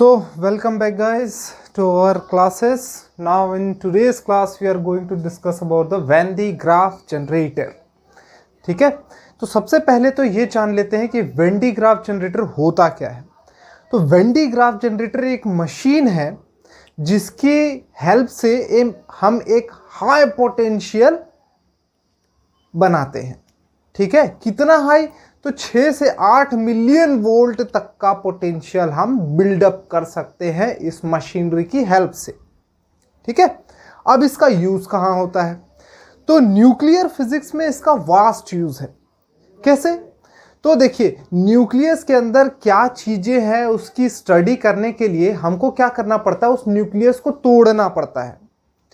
Welcome back guys to our classes. Now in today's class we are going to discuss about the Venn diagram generator. ठीक है, तो सबसे पहले तो ये जान लेते हैं कि वेन डिग्राफ जनरेटर होता क्या है। तो वेन डिग्राफ जनरेटर एक मशीन है जिसकी हेल्प से हम एक हाई पोटेंशियल बनाते हैं। ठीक है, कितना हाई? तो 6 से 8 मिलियन वोल्ट तक का पोटेंशियल हम बिल्डअप कर सकते हैं इस मशीनरी की हेल्प से। ठीक है, अब इसका यूज कहाँ होता है? तो न्यूक्लियर फिजिक्स में इसका वास्ट यूज है। कैसे? तो देखिए, न्यूक्लियस के अंदर क्या चीजें हैं उसकी स्टडी करने के लिए हमको क्या करना पड़ता है, उस न्यूक्लियस को तोड़ना पड़ता है।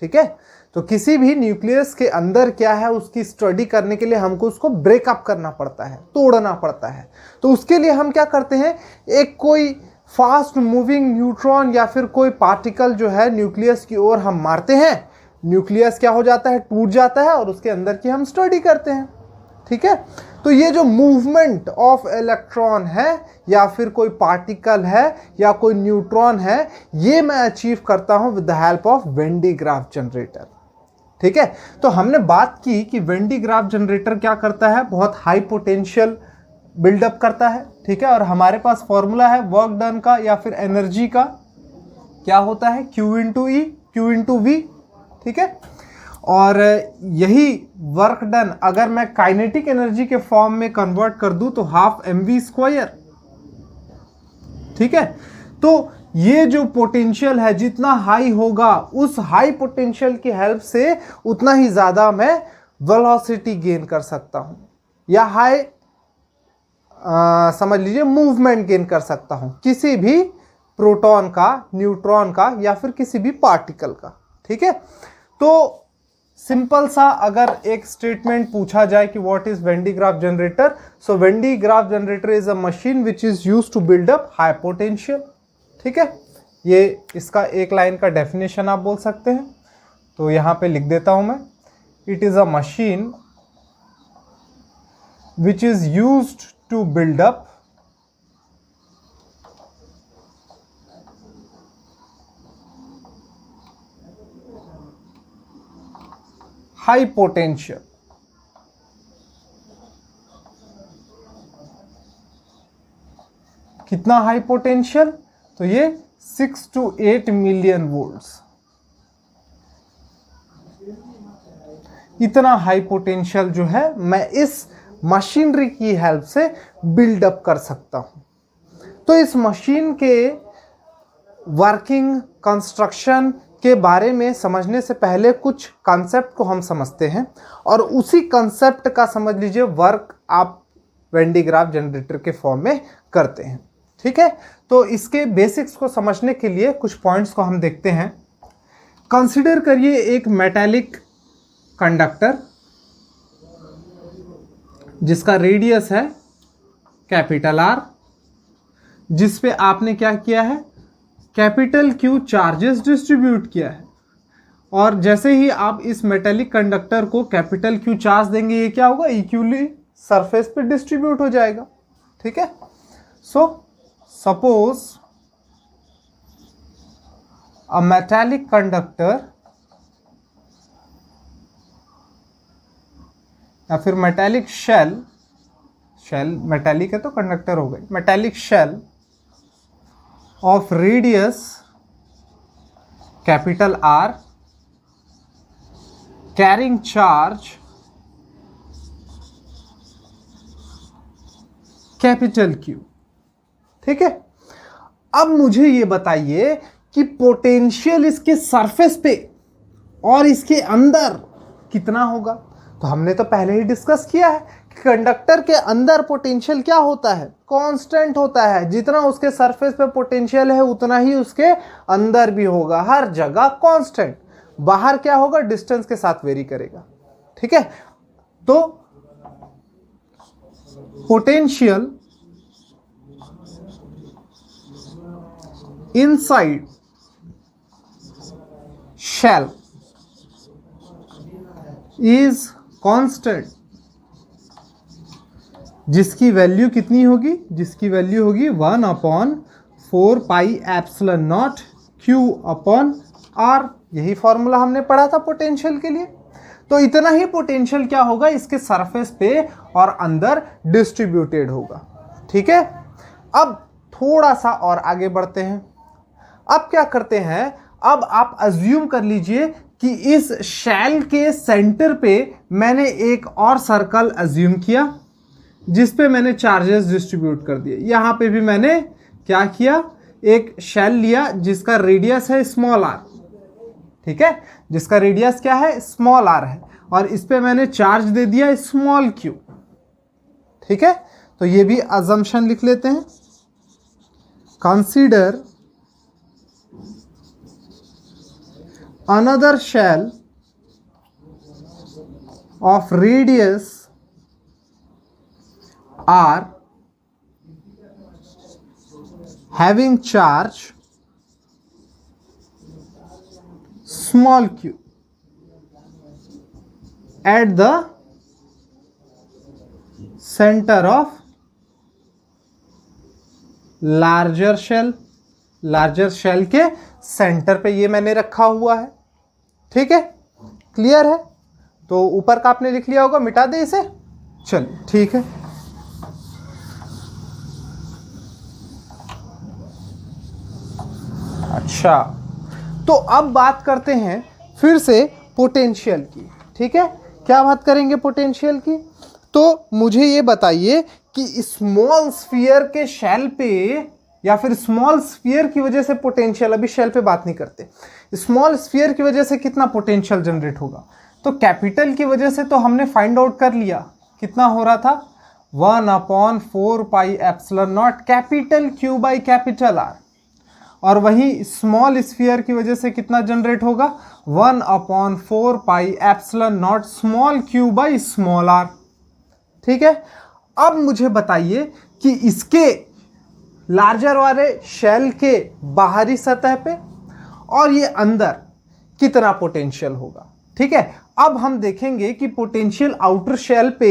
ठीक है, तो किसी भी न्यूक्लियस के अंदर क्या है उसकी स्टडी करने के लिए हमको उसको ब्रेकअप करना पड़ता है, तोड़ना पड़ता है। तो उसके लिए हम क्या करते हैं, एक कोई फास्ट मूविंग न्यूट्रॉन या फिर कोई पार्टिकल जो है न्यूक्लियस की ओर हम मारते हैं, न्यूक्लियस क्या हो जाता है, टूट जाता है और उसके अंदर की हम स्टडी करते हैं। ठीक है, तो ये जो मूवमेंट ऑफ इलेक्ट्रॉन है या फिर कोई पार्टिकल है या कोई न्यूट्रॉन है, ये मैं अचीव करता हूं with the help of when de Graaff generator. ठीक है, तो हमने बात की कि वेन डिग्राफ जनरेटर क्या करता है, बहुत हाई पोटेंशियल बिल्डअप करता है। ठीक है, और हमारे पास फॉर्मूला है वर्क डन का या फिर एनर्जी का, क्या होता है Q into E, Q into V. ठीक है, और यही वर्क डन अगर मैं काइनेटिक एनर्जी के फॉर्म में कन्वर्ट कर दूं तो हाफ mv²। ठीक है, तो ये जो पोटेंशियल है जितना हाई होगा उस हाई पोटेंशियल की हेल्प से उतना ही ज्यादा मैं वेलोसिटी गेन कर सकता हूं या हाई समझ लीजिए मूवमेंट गेन कर सकता हूं किसी भी प्रोटॉन का, न्यूट्रॉन का या फिर किसी भी पार्टिकल का। ठीक है, तो सिंपल सा अगर एक स्टेटमेंट पूछा जाए कि what is Van de Graaff generator, so Van de Graaff generator is a machine which is used to build up high potential. ठीक है, ये इसका एक लाइन का डेफिनेशन आप बोल सकते हैं, तो यहां पे लिख देता हूं मैं, it is a machine which is used to build up high potential. कितना हाई पोटेंशियल? तो ये 6 to 8 मिलियन वोल्ट्स, इतना हाई पोटेंशियल जो है मैं इस मशीनरी की हेल्प से बिल्डअप कर सकता हूं। तो इस मशीन के वर्किंग, कंस्ट्रक्शन के बारे में समझने से पहले कुछ कॉन्सेप्ट को हम समझते हैं और उसी कॉन्सेप्ट का समझ लीजिए वर्क आप वेन डिग्राफ जनरेटर के फॉर्म में करते हैं। ठीक है, तो इसके बेसिक्स को समझने के लिए कुछ पॉइंट्स को हम देखते हैं। कंसीडर करिए एक मेटालिक कंडक्टर जिसका रेडियस है कैपिटल R, जिस पे आपने क्या किया है, कैपिटल Q चार्जेस डिस्ट्रीब्यूट किया है। और जैसे ही आप इस मेटालिक कंडक्टर को कैपिटल Q चार्ज देंगे, ये क्या होगा, इक्वली सरफेस पे डिस्ट्रीब्यूट हो जाएगा। ठीक है, सो सपोज अ मेटालिक कंडक्टर या फिर मेटालिक शेल, मेटालिक है तो कंडक्टर हो गई, metallic shell of radius capital R carrying charge capital Q। ठीक है, अब मुझे ये बताइए कि पोटेंशियल इसके सरफेस पे और इसके अंदर कितना होगा। तो हमने तो पहले ही डिस्कस किया है कि कंडक्टर के अंदर पोटेंशियल क्या होता है, कांस्टेंट होता है। जितना उसके सरफेस पे पोटेंशियल है उतना ही उसके अंदर भी होगा, हर जगह कांस्टेंट। बाहर क्या होगा, डिस्टेंस के साथ वेरी करेगा। ठीक है, तो potential inside shell is constant, जिसकी वैल्यू कितनी होगी, जिसकी वैल्यू होगी 1/4 4 pi epsilon naught Q upon R. यही फॉर्मूला हमने पढ़ा था पोटेंशियल के लिए। तो इतना ही पोटेंशियल क्या होगा इसके सरफेस पे और अंदर डिस्ट्रीब्यूटेड होगा। ठीक है, अब थोड़ा सा और आगे बढ़ते हैं। अब क्या करते हैं, अब आप अज्यूम कर लीजिए कि इस शेल के सेंटर पे मैंने एक और सर्कल अज्यूम किया जिस पे मैंने चार्जेस डिस्ट्रीब्यूट कर दिए। यहां पे भी मैंने क्या किया, एक शेल लिया जिसका रेडियस है स्मॉल आर। ठीक है, जिसका रेडियस क्या है, स्मॉल आर है, और इस पे मैंने चार्ज दे दिया स्मॉल क्यू। ठीक है, तो ये भी अजम्पशन लिख लेते हैं। Consider another shell of radius r having charge small q at the center of larger shell। Larger shell के सेंटर पे ये मैंने रखा हुआ है। ठीक है, क्लियर है। तो ऊपर का आपने लिख लिया होगा, मिटा दे इसे। चलिए ठीक है। अच्छा, तो अब बात करते हैं फिर से पोटेंशियल की। ठीक है, क्या बात करेंगे पोटेंशियल की। तो मुझे ये बताइए कि स्मॉल स्फीयर के शेल पे या फिर स्मॉल स्फीयर की वजह से पोटेंशियल, अभी शेल पे बात नहीं करते, स्मॉल स्फीयर की वजह से कितना पोटेंशियल जनरेट होगा। तो कैपिटल की वजह से तो हमने फाइंड आउट कर लिया, कितना हो रहा था, 1/4 pi epsilon naught capital Q by capital are. और वही स्मॉल स्फीयर की वजह से कितना जनरेट होगा, 1/4 pi epsilon naught small Q by small R. ठीक है, अब मुझे बताइए कि इसके लार्जर वाले शेल के बाहरी सतह पे और ये अंदर कितना पोटेंशियल होगा। ठीक है, अब हम देखेंगे कि पोटेंशियल आउटर शेल पे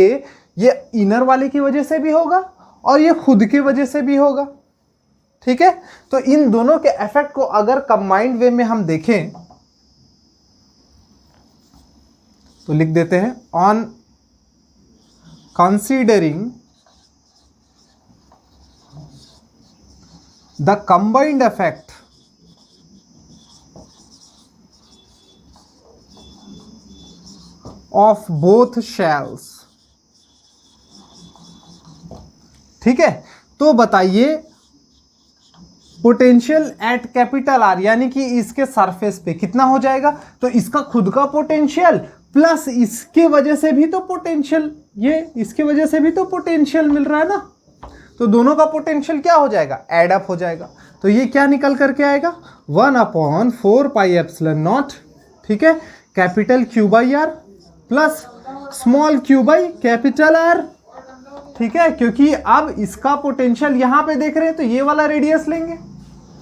ये इनर वाले की वजह से भी होगा और ये खुद की वजह से भी होगा। ठीक है, तो इन दोनों के इफेक्ट को अगर कंबाइंड वे में हम देखें तो लिख देते हैं, on considering the combined effect of both shells। ठीक है, तो बताइए पोटेंशियल एट कैपिटल आर यानी कि इसके सरफेस पे कितना हो जाएगा। तो इसका खुद का पोटेंशियल प्लस इसके वजह से भी तो पोटेंशियल, ये इसके वजह से भी तो पोटेंशियल मिल रहा है ना। तो दोनों का पोटेंशियल क्या हो जाएगा, एड अप हो जाएगा। तो ये क्या निकल करके आएगा, 1/4 पाई एप्सिलॉन नॉट। ठीक है, capital Q by R plus small Q by capital R. ठीक है, क्योंकि अब इसका पोटेंशियल यहां पे देख रहे हैं तो ये वाला रेडियस लेंगे।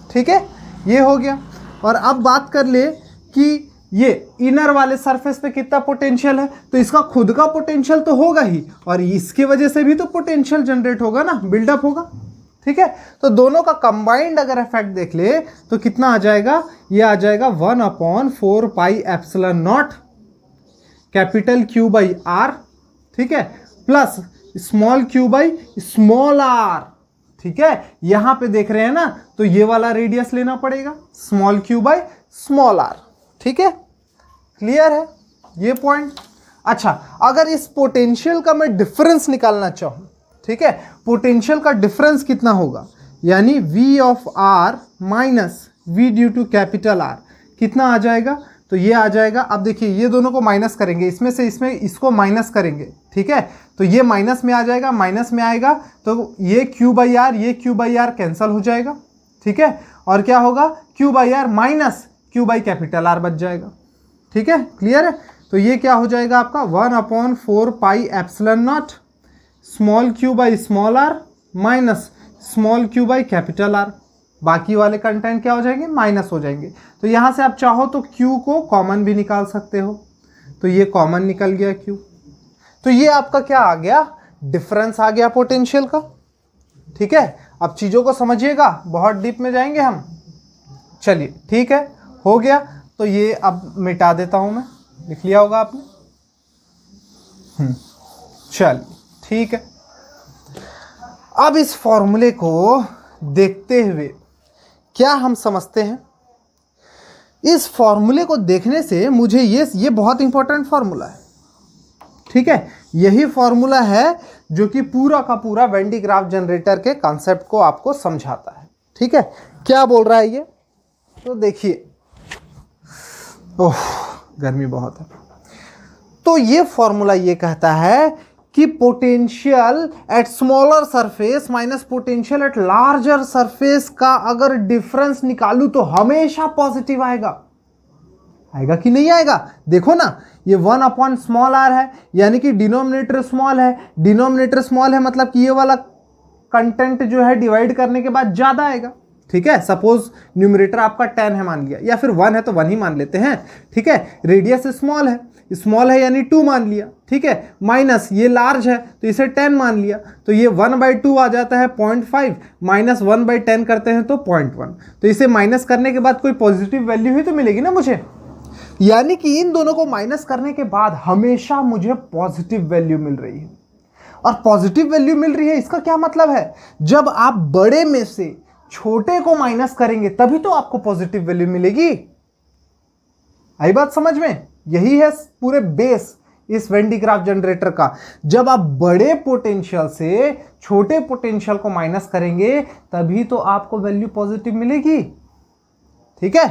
ठीक है, ये हो गया। और अब बात कर ले कि ये इनर वाले सरफेस पे कितना पोटेंशियल है। तो इसका खुद का पोटेंशियल तो होगा ही और इसकी वजह से भी तो पोटेंशियल जनरेट होगा ना, बिल्डअप होगा। ठीक है, तो दोनों का कंबाइंड अगर इफेक्ट देख ले तो कितना आ जाएगा, ये आ जाएगा 1/4 pi epsilon naught capital Q by R. ठीक है, plus small Q by small R. ठीक है, यहां पे देख रहे हैं ना, तो ये वाला रेडियस लेना पड़ेगा, small Q by small R. ठीक है, क्लियर है ये पॉइंट। अच्छा, अगर इस पोटेंशियल का मैं डिफरेंस निकालना चाहूं, ठीक है, पोटेंशियल का डिफरेंस कितना होगा, यानी V of R minus V due to capital R कितना आ जाएगा। तो ये आ जाएगा, अब देखिए ये दोनों को माइनस करेंगे, इसमें से इसमें इसको माइनस करेंगे। ठीक है, तो ये माइनस में आ जाएगा, माइनस में आएगा तो ये Q बाई आर, ये Q बाई आर कैंसल हो जाएगा। ठीक है, और क्या होगा, Q by R minus Q by capital R बच जाएगा। ठीक है, क्लियर है। तो ये क्या हो जाएगा आपका 1/4 pi epsilon naught small Q by small R minus small Q by capital R. बाकी वाले कंटेंट क्या हो जाएंगे, माइनस हो जाएंगे। तो यहाँ से आप चाहो तो Q को कॉमन भी निकाल सकते हो, तो ये कॉमन निकल गया Q। तो ये आपका क्या आ गया, डिफरेंस आ गया पोटेंशियल का। ठीक है, अब चीजों को समझिएगा, बहुत डीप में जाएंगे हम। चलिए ठीक है, हो गया। तो ये अब मिटा देता हूं मैं, लिख लिया होगा आपने। चलिए ठीक है, अब इस फॉर्मूले को देखते हुए क्या हम समझते हैं। इस फॉर्मूले को देखने से मुझे ये बहुत इंपॉर्टेंट फॉर्मूला है, ठीक है। यही फॉर्मूला है जो कि पूरा का पूरा वेन डी ग्राफ जनरेटर के कॉन्सेप्ट को आपको समझाता है, ठीक है। क्या बोल रहा है ये, तो देखिए, ओह गर्मी बहुत है। तो ये फॉर्मूला ये कहता है कि potential at smaller surface minus potential at larger surface का अगर डिफरेंस निकालूं तो हमेशा पॉजिटिव आएगा। आएगा कि नहीं आएगा, देखो ना, ये 1 स्मॉल आर है, यानी कि डिनोमिनेटर स्मॉल है। डिनोमिनेटर स्मॉल है मतलब कि ये वाला कंटेंट जो है डिवाइड करने के बाद ज्यादा आएगा, ठीक है। सपोज न्यूमरेटर आपका 10 है मान लिया, या फिर 1 है तो 1 ही मान लेते हैं, ठीक है। रेडियस स्मॉल है यानी 2 मान लिया, ठीक है। माइनस ये लार्ज है तो इसे 10 मान लिया, तो ये 1/2 आ जाता है 0.5, माइनस 1/10 करते हैं तो 0.1। तो इसे माइनस करने के बाद कोई पॉजिटिव वैल्यू ही तो मिलेगी ना मुझे, यानी कि इन दोनों को माइनस करने के बाद हमेशा मुझे पॉजिटिव वैल्यू मिल रही है। और पॉजिटिव वैल्यू मिल रही है इसका क्या मतलब है, जब आप बड़े में से छोटे को माइनस करेंगे तभी तो आपको पॉजिटिव वैल्यू मिलेगी। आई बात समझ में, यही है पूरे बेस इस वेन डी ग्राफ जनरेटर का। जब आप बड़े पोटेंशियल से छोटे पोटेंशियल को माइनस करेंगे तभी तो आपको वैल्यू पॉजिटिव मिलेगी, ठीक है।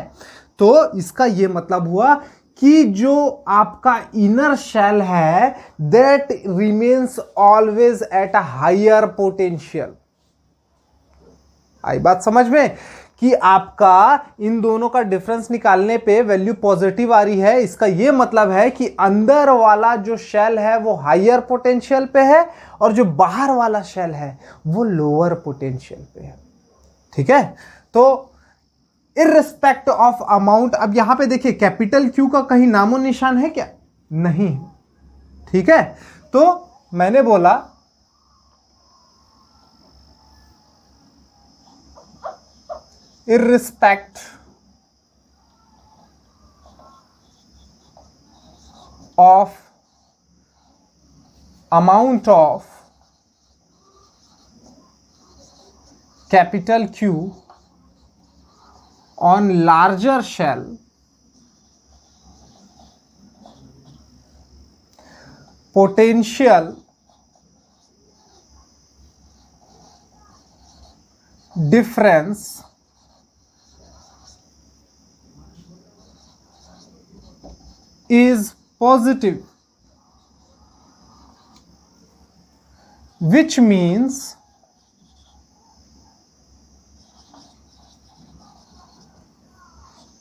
तो इसका यह मतलब हुआ कि जो आपका इनर शेल है that remains always at a higher potential. आई बात समझ में कि आपका इन दोनों का डिफरेंस निकालने पे वैल्यू पॉजिटिव आ रही है। इसका यह मतलब है कि अंदर वाला जो शेल है वो हायर पोटेंशियल पे है और जो बाहर वाला शेल है वो लोअर पोटेंशियल पे है, ठीक है। तो इररिस्पेक्ट ऑफ अमाउंट, अब यहां पे देखिए कैपिटल क्यू का कहीं नामो निशान है क्या, नहीं, ठीक है। तो मैंने बोला irrespect of amount of capital Q on larger shell, potential difference is positive, which means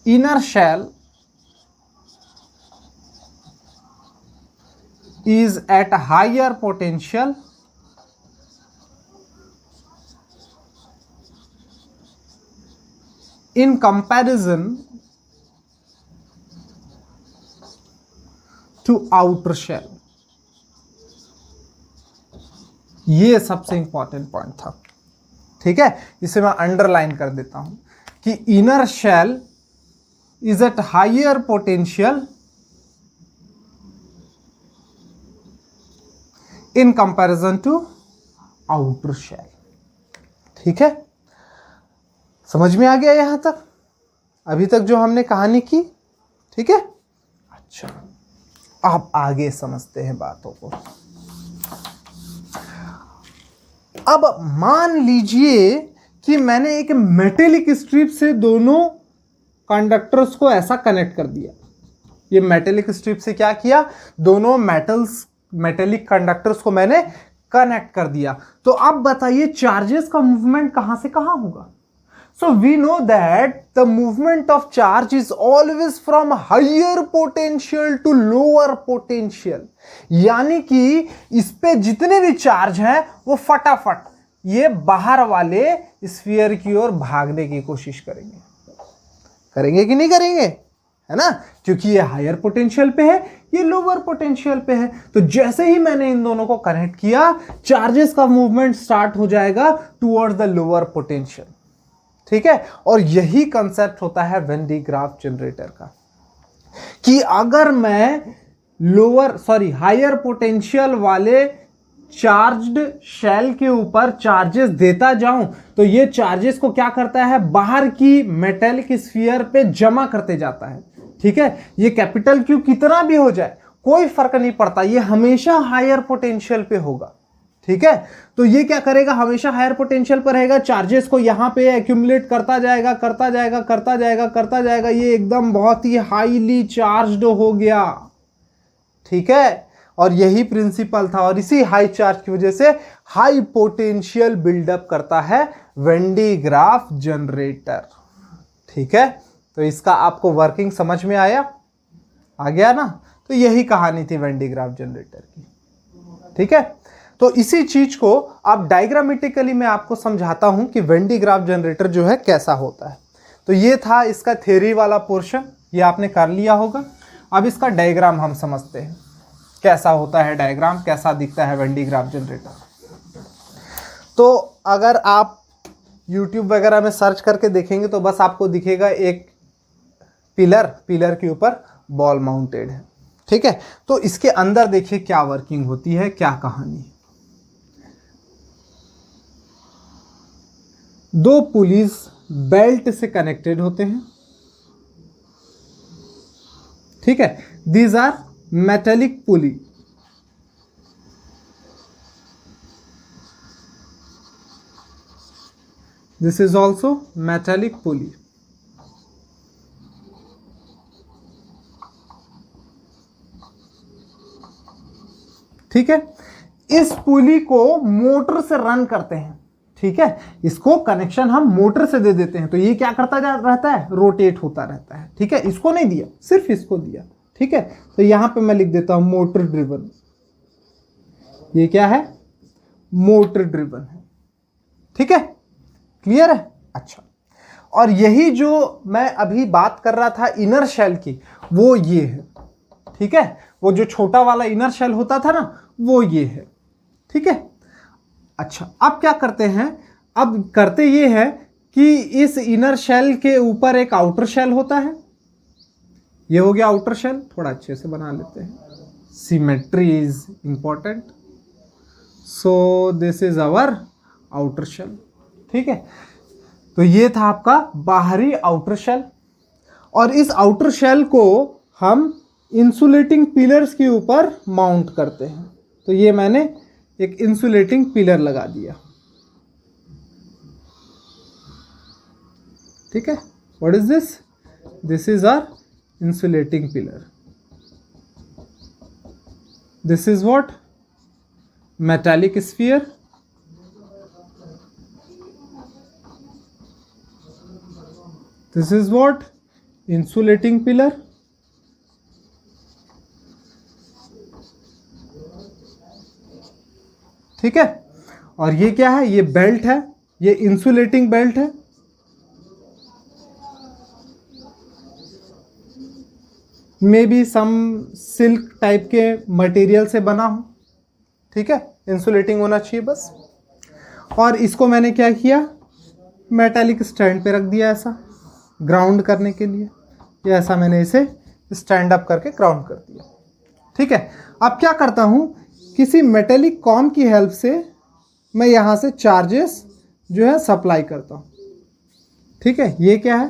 inner shell is at a higher potential in comparison to outer shell. ये सबसे इंपॉर्टेंट पॉइंट था, ठीक है। इसे मैं अंडरलाइन कर देता हूं कि inner shell is at higher potential in comparison to outer shell, ठीक है। समझ में आ गया यहां तक, अभी तक जो हमने कहानी की, ठीक है। अच्छा, आप आगे समझते हैं बातों को। अब मान लीजिए कि मैंने एक मेटेलिक स्ट्रिप से दोनों कंडक्टर्स को ऐसा कनेक्ट कर दिया। ये मेटेलिक स्ट्रिप से क्या किया, दोनों मेटेलिक कंडक्टर्स को मैंने कनेक्ट कर दिया। तो अब बताइए चार्जेस का मूवमेंट कहां से कहां होगा। So we know that the movement of charge is always from higher potential to lower potential, यानी कि इस पे जितने भी चार्ज हैं वो फटाफट ये बाहर वाले स्फीयर की ओर भागने की कोशिश करेंगे कि नहीं करेंगे, है ना, क्योंकि ये हायर पोटेंशियल पे है, ये लोअर पोटेंशियल पे है। तो जैसे ही मैंने इन दोनों को कनेक्ट किया, चार्जेस का मूवमेंट स्टार्ट हो जाएगा टुवर्ड्स द लोअर पोटेंशियल। ठीक है, और यही कंसेप्ट होता है वेन डी ग्राफ जनरेटर का, कि अगर मैं हायर पोटेंशियल वाले चार्ज्ड शेल के ऊपर चार्जेस देता जाऊं, तो ये चार्जेस को क्या करता है, बाहर की मेटेलिक स्फीयर पे जमा करते जाता है। ठीक है, ये कैपिटल क्यू कितना भी हो जाए कोई फर्क नहीं पड़ता, ये हमेशा हायर पोटेंशियल पे होगा। ठीक है, तो ये क्या करेगा, हमेशा हायर पोटेंशियल पर रहेगा, चार्जेस को यहां पे एक्यूमुलेट करता जाएगा करता जाएगा करता जाएगा करता जाएगा, ये एकदम बहुत ही हाईली चार्ज्ड हो गया। ठीक है, और यही प्रिंसिपल था, और इसी हाई चार्ज की वजह से हाई पोटेंशियल बिल्डअप करता है वेन डी ग्राफ जनरेटर। ठीक है, तो इसका आपको वर्किंग समझ में आया, आ गया ना। तो यही कहानी थी वेन डी ग्राफ जनरेटर की। ठीक है, तो इसी चीज को आप डायग्रामेटिकली मैं आपको समझाता हूं कि वेन डी ग्राफ जनरेटर जो है कैसा होता है। तो ये था इसका थ्योरी वाला पोर्शन, ये आपने कर लिया होगा। अब इसका डायग्राम हम समझते हैं, कैसा होता है डायग्राम, कैसा दिखता है वेन डी ग्राफ जनरेटर। तो अगर आप YouTube वगैरह में सर्च करके देखेंगे तो बस आपको दिखेगा एक पिलर के ऊपर बॉल माउंटेड है। ठीक है, तो इसके अंदर देखिए क्या वर्किंग होती है, क्या कहानी है। दो पुलिस बेल्ट से कनेक्टेड होते हैं। ठीक है, these are metallic pulley. This is also metallic pulley. ठीक है, इस पुली को मोटर से रन करते हैं। ठीक है, इसको कनेक्शन हम मोटर से दे देते हैं, तो ये क्या करता रहता है, रोटेट होता रहता है। ठीक है, इसको नहीं दिया, सिर्फ इसको दिया। ठीक है, तो यहां पे मैं लिख देता हूं मोटर ड्रिवन। ये क्या है, मोटर ड्रिवन है। ठीक है, क्लियर है। अच्छा, और यही जो मैं अभी बात कर रहा था इनर शेल की, वो ये है। ठीक है, वो जो छोटा वाला इनर शेल होता था ना, वो ये है। ठीक है, अच्छा, अब क्या करते हैं, अब करते ये है कि इस इनर शेल के ऊपर एक आउटर शेल होता है। ये हो गया आउटर शेल, थोड़ा अच्छे से बना लेते हैं, symmetry is important. So this is our outer shell. ठीक है, तो ये था आपका बाहरी आउटर शेल, और इस आउटर शेल को हम इंसुलेटिंग पिलर्स के ऊपर माउंट करते हैं। तो ये मैंने एक इंसुलेटिंग पिलर लगा दिया। ठीक है, what is this, this is our insulating pillar. This is what, metallic sphere. This is what, insulating pillar. ठीक है, और ये क्या है, ये बेल्ट है, ये इंसुलेटिंग बेल्ट है। May be some silk type के मटेरियल से बना हो। ठीक है, इंसुलेटिंग होना चाहिए बस। और इसको मैंने क्या किया, मेटालिक स्टैंड पे रख दिया, ऐसा ग्राउंड करने के लिए। या ऐसा मैंने इसे स्टैंड अप करके ग्राउंड कर दिया। ठीक है, अब क्या करता हूँ, किसी मेटेलिक कॉम की हेल्प से मैं यहाँ से चार्जेस जो है सप्लाई करता हूँ। ठीक है, ये क्या है,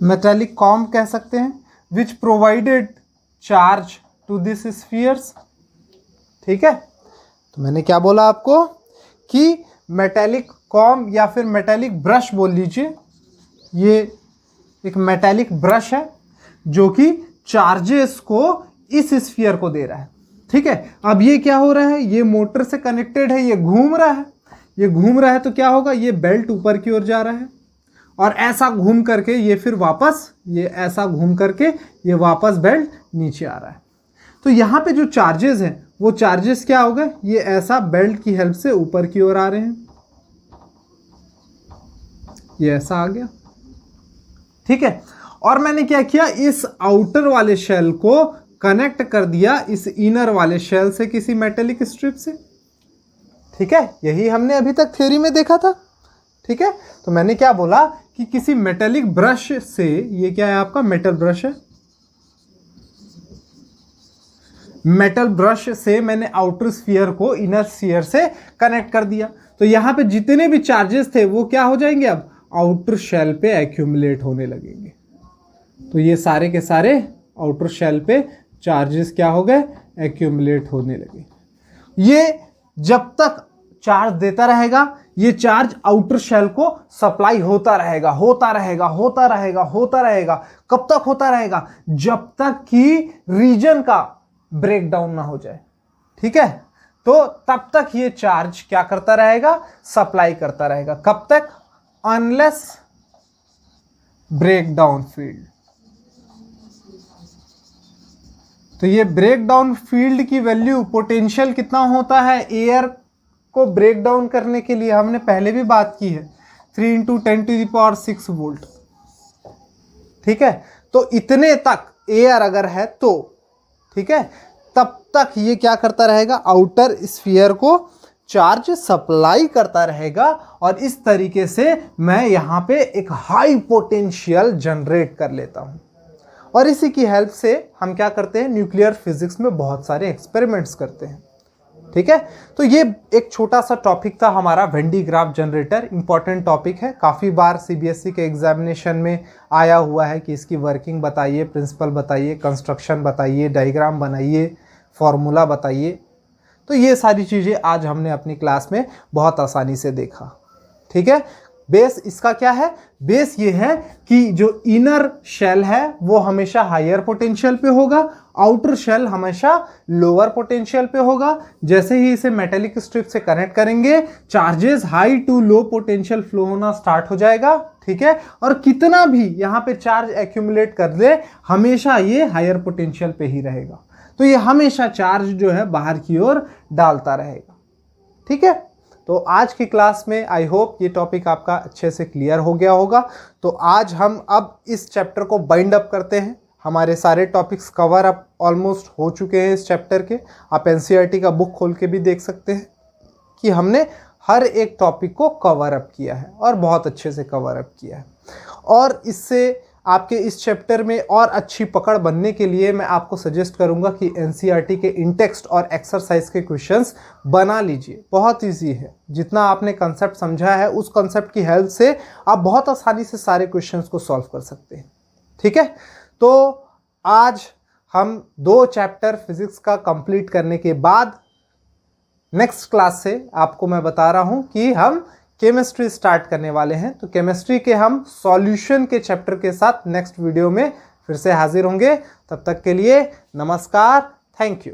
मेटालिक कॉम कह सकते हैं, which provided charge to this spheres. ठीक है, तो मैंने क्या बोला आपको कि मेटालिक कॉम या फिर मेटालिक ब्रश बोल लीजिए, ये एक मेटालिक ब्रश है जो कि चार्जेस को इस स्फीयर को दे रहा है। ठीक है, अब ये क्या हो रहा है, ये मोटर से कनेक्टेड है, ये घूम रहा है, ये घूम रहा है, तो क्या होगा, ये बेल्ट ऊपर की ओर जा रहा है, और ऐसा घूम करके ये फिर वापस, ये ऐसा घूम करके ये वापस बेल्ट नीचे आ रहा है। तो यहाँ पे जो चार्जेस हैं वो चार्जेस क्या हो गए, ये ऐसा बेल्ट की हेल्प से ऊपर की ओर आ रहे हैं। ये ऐसा आ गया, ठीक है। और मैंने क्या किया, इस आउटर वाले शेल को कनेक्ट कर दिया इस इनर वाले शेल से किसी मेटेलिक स्ट्रिप से, ठीक है। यही हमने अभी तक थ्योरी में देखा था, ठीक है। तो मैंने क्या बोला कि किसी मेटेलिक ब्रश से, ये क्या है आपका मेटल ब्रश है, मेटल ब्रश से मैंने आउटर स्फीयर को इनर स्फीयर से कनेक्ट कर दिया। तो यहां पे जितने भी चार्जेस थे वो क्या हो जाएंगे, अब आउटर शेल पे एक्यूमुलेट होने लगेंगे। तो ये सारे के सारे आउटर शेल पे चार्जेस क्या हो गए, एक्यूमुलेट होने लगे। ये जब तक चार्ज देता रहेगा, ये चार्ज आउटर शेल को सप्लाई होता रहेगा, होता रहेगा, होता रहेगा, होता रहेगा। कब तक होता रहेगा, जब तक कि रीजन का ब्रेक डाउन ना हो जाए, ठीक है। तो तब तक ये चार्ज क्या करता रहेगा, सप्लाई करता रहेगा। कब तक, अनलेस ब्रेक डाउन फील्ड। तो ये ब्रेक डाउन फील्ड की वैल्यू, पोटेंशियल कितना होता है एयर को ब्रेक डाउन करने के लिए, हमने पहले भी बात की है, 3 × 10⁶ वोल्ट, ठीक है। तो इतने तक एयर अगर है तो, ठीक है, तब तक ये क्या करता रहेगा, आउटर स्फीयर को चार्ज सप्लाई करता रहेगा। और इस तरीके से मैं यहां पे एक हाई पोटेंशियल जनरेट कर लेता हूं। और इसी की हेल्प से हम क्या करते हैं, न्यूक्लियर फिजिक्स में बहुत सारे एक्सपेरिमेंट्स करते हैं, ठीक है। तो ये एक छोटा सा टॉपिक था हमारा when D graph generator. Important topic है, काफ़ी बार सीबीएसई के एग्जामिनेशन में आया हुआ है कि इसकी वर्किंग बताइए, प्रिंसिपल बताइए, कंस्ट्रक्शन बताइए, डायग्राम बनाइए, फॉर्मूला बताइए। तो ये सारी चीज़ें आज हमने अपनी क्लास में बहुत आसानी से देखा, ठीक है। बेस इसका क्या है, बेस ये है कि जो इनर शेल है वो हमेशा हायर पोटेंशियल पे होगा, आउटर शेल हमेशा लोअर पोटेंशियल पे होगा। जैसे ही इसे मेटेलिक स्ट्रिप से कनेक्ट करेंगे, charges high to low potential flow होना स्टार्ट हो जाएगा, ठीक है। और कितना भी यहाँ पे चार्ज एक्यूमुलेट कर दे, हमेशा ये हायर पोटेंशियल पे ही रहेगा। तो ये हमेशा चार्ज जो है बाहर की ओर डालता रहेगा, ठीक है। तो आज की क्लास में आई होप ये टॉपिक आपका अच्छे से क्लियर हो गया होगा। तो आज हम अब इस चैप्टर को बाइंड अप करते हैं। हमारे सारे टॉपिक्स कवर अप ऑलमोस्ट हो चुके हैं इस चैप्टर के। आप एनसीईआरटी का बुक खोल के भी देख सकते हैं कि हमने हर एक टॉपिक को कवर अप किया है और बहुत अच्छे से कवर अप किया है। और इससे आपके इस चैप्टर में और अच्छी पकड़ बनने के लिए मैं आपको सजेस्ट करूंगा कि एनसीईआरटी के इंटेक्स्ट और एक्सरसाइज के क्वेश्चंस बना लीजिए। बहुत इजी है, जितना आपने कंसेप्ट समझा है उस कंसेप्ट की हेल्प से आप बहुत आसानी से सारे क्वेश्चंस को सॉल्व कर सकते हैं, ठीक है। तो आज हम 2 चैप्टर फिजिक्स का कंप्लीट करने के बाद नेक्स्ट क्लास से आपको मैं बता रहा हूं कि हम केमिस्ट्री स्टार्ट करने वाले हैं। तो केमिस्ट्री के हम सॉल्यूशन के चैप्टर के साथ नेक्स्ट वीडियो में फिर से हाजिर होंगे। तब तक के लिए नमस्कार, थैंक यू।